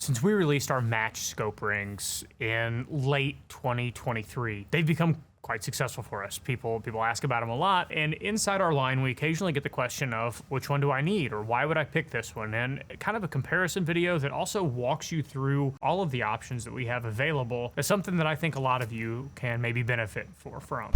Since we released our match scope rings in late 2023, they've become quite successful for us. People ask about them a lot, and inside our line we occasionally get the question of which one do I need, or why would I pick this one, and kind of a comparison video that also walks you through all of the options that we have available is something that I think a lot of you can maybe benefit from.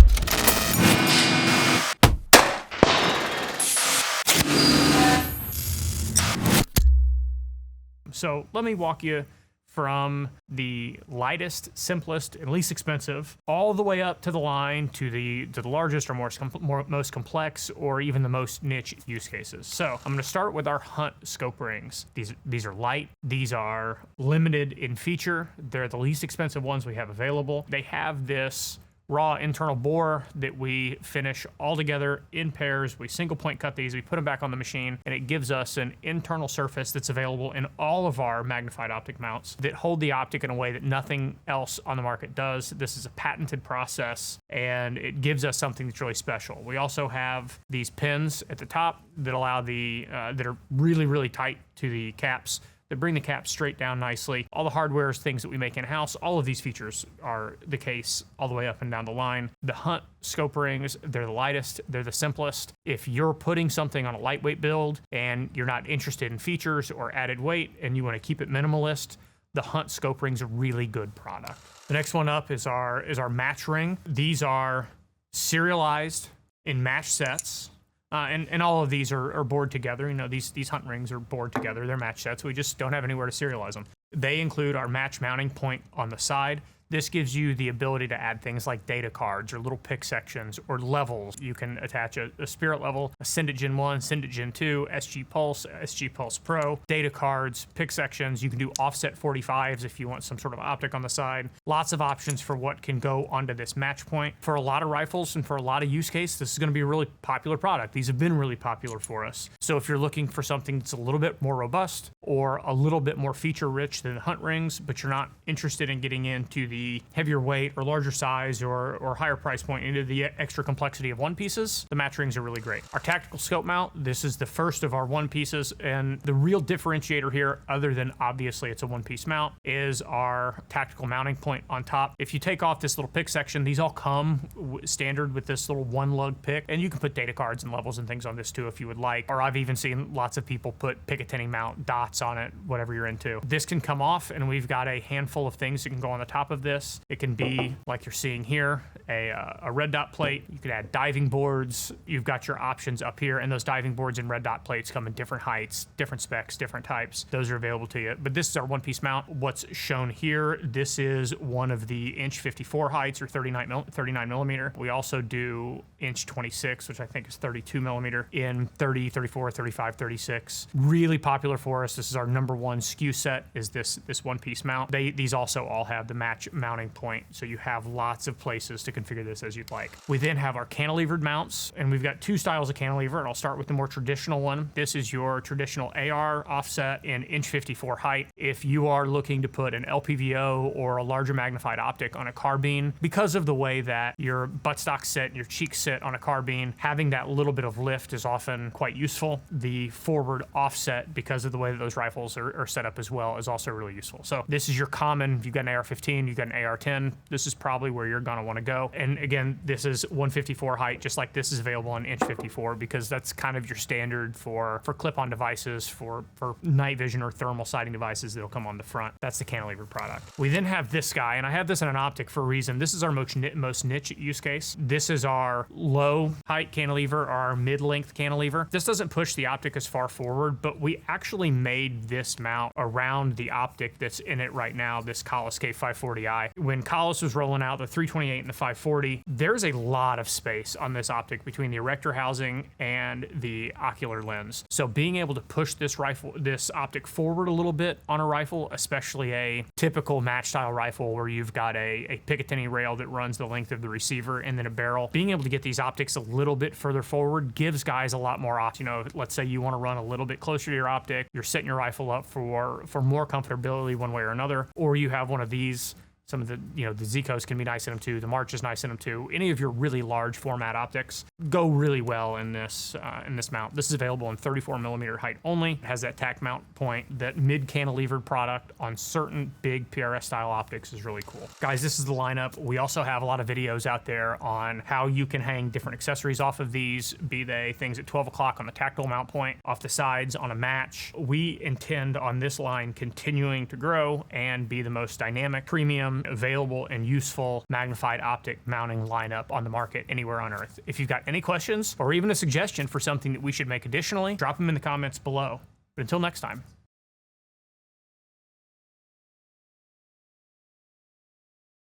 So let me walk you from the lightest, simplest, and least expensive, all the way up to the line to the largest or most complex, or even the most niche use cases. So I'm gonna start with our Hunt scope rings. These are light, these are limited in feature, they're the least expensive ones we have available. They have this raw internal bore that we finish all together in pairs. We single point cut these, we put them back on the machine, and it gives us an internal surface that's available in all of our magnified optic mounts that hold the optic in a way that nothing else on the market does. This is a patented process, and it gives us something that's really special. We also have these pins at the top that allow that are really, really tight to the caps, that bring the cap straight down nicely. All the hardware is things that we make in-house. All of these features are the case all the way up and down the line. The Hunt scope rings, they're the lightest, they're the simplest. If you're putting something on a lightweight build and you're not interested in features or added weight and you want to keep it minimalist, the Hunt scope ring's a really good product. The next one up is our match ring. These are serialized in match sets. And all of these are bored together. You know, these Hunt rings are bored together. They're match sets. We just don't have anywhere to serialize them. They include our match mounting point on the side. This gives you the ability to add things like data cards or little pick sections or levels. You can attach a Spirit level, a Send It Gen 1, Send It Gen 2, SG Pulse Pro, data cards, pick sections. You can do offset 45s if you want some sort of optic on the side. Lots of options for what can go onto this match point. For a lot of rifles and for a lot of use case, this is going to be a really popular product. These have been really popular for us. So if you're looking for something that's a little bit more robust or a little bit more feature rich than the Hunt rings, but you're not interested in getting into the heavier weight or larger size or higher price point into the extra complexity of one pieces, the match rings are really great. Our tactical scope mount, this is the first of our one pieces, and the real differentiator here, other than obviously it's a one piece mount, is our tactical mounting point on top. If you take off this little pick section, these all come standard with this little one lug pick, and you can put data cards and levels and things on this too if you would like, or I've even seen lots of people put Picatinny mount dots on it, whatever you're into. This can come off, and we've got a handful of things that can go on the top of this. It can be, like you're seeing here, a red dot plate. You could add diving boards. You've got your options up here, and those diving boards and red dot plates come in different heights, different specs, different types. Those are available to you. But this is our one-piece mount. What's shown here, this is one of the inch 54 heights, or 39 millimeter. We also do inch 26, which I think is 32 millimeter, in 30, 34, 35, 36. Really popular for us. This is our number one SKU set, is this one-piece mount. These also all have the match mounting point, so you have lots of places to configure this as you'd like. We then have our cantilevered mounts, and we've got two styles of cantilever, and I'll start with the more traditional one. This is your traditional AR offset in inch 54 height. If you are looking to put an LPVO or a larger magnified optic on a carbine, because of the way that your buttstock sit and your cheeks sit on a carbine, having that little bit of lift is often quite useful. The forward offset, because of the way that those rifles are set up as well, is also really useful. So this is your common, you've got an AR-15, you've got an AR-10, this is probably where you're gonna wanna go. And again, this is 154 height, just like this is available on inch 54, because that's kind of your standard for clip-on devices, for night vision or thermal sighting devices that'll come on the front. That's the cantilever product. We then have this guy, and I have this in an optic for a reason. This is our most niche use case. This is our low height cantilever, or our mid-length cantilever. This doesn't push the optic as far forward, but we actually made this mount around the optic that's in it right now, this Kahles K540i. When Kahles was rolling out the 328 and the 540, there's a lot of space on this optic between the erector housing and the ocular lens. So being able to push this optic forward a little bit on a rifle, especially a typical match style rifle where you've got a Picatinny rail that runs the length of the receiver and then a barrel, being able to get these optics a little bit further forward gives guys a lot more options. You know, let's say you want to run a little bit closer to your optic, you're setting your rifle up for more comfortability one way or another, or you have one of these Some of the, the Zicos can be nice in them too. The March is nice in them too. Any of your really large format optics go really well in this mount. This is available in 34 millimeter height only. It has that tack mount point. That mid cantilevered product on certain big PRS style optics is really cool. Guys, this is the lineup. We also have a lot of videos out there on how you can hang different accessories off of these, be they things at 12 o'clock on the tactile mount point, off the sides on a match. We intend on this line continuing to grow and be the most dynamic, premium, available, and useful magnified optic mounting lineup on the market anywhere on Earth. If you've got any questions or even a suggestion for something that we should make additionally, drop them in the comments below. But until next time.